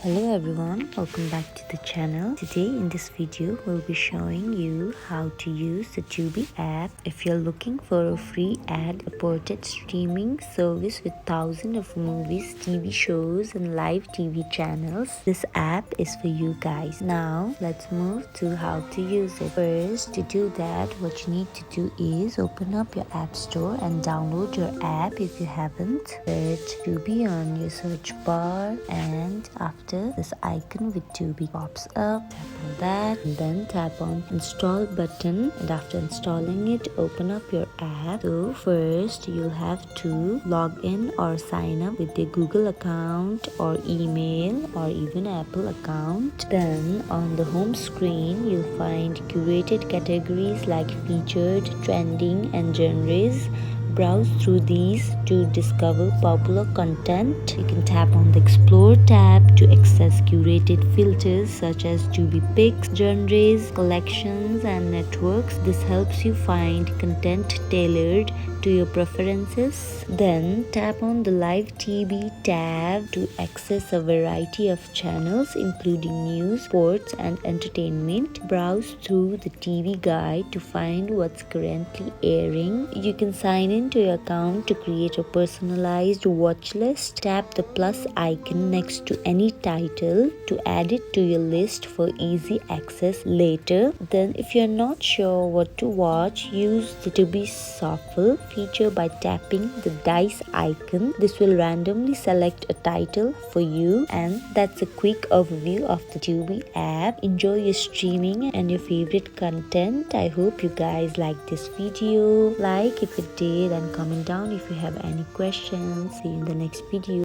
Hello everyone, welcome back to the channel. Today in this video we'll be showing you how to use the Tubi app. If you're looking for a free ad-supported streaming service with thousands of movies, TV shows and live TV channels, this app is for you guys. Now let's move to how to use it. First, to do that, what you need to do is open up your app store and download your app if you haven't. Search Tubi on your search bar, and after this icon with Tubi pops up, tap on that and then tap on install button, and after installing it, open up your app. So first you'll have to log in or sign up with a Google account or email or even Apple account. Then on the home screen you'll find curated categories like featured, trending and genres. Browse through these to discover popular content. You can tap on the Explore tab to access curated filters such as Tubi picks, genres, collections, and networks. This helps you find content tailored to your preferences. Then tap on the Live TV tab to access a variety of channels including news, sports, and entertainment. Browse through the TV guide to find what's currently airing. You can sign in to your account to create a personalized watch list. Tap the plus icon next to any title to add it to your list for easy access later. Then if you're not sure what to watch, use the Tubi shuffle feature by tapping the dice icon. This will randomly select a title for you, and that's a quick overview of the Tubi app. Enjoy your streaming and your favorite content. I hope you guys liked this video. Like if it did, and comment down if you have any questions. See you in the next video.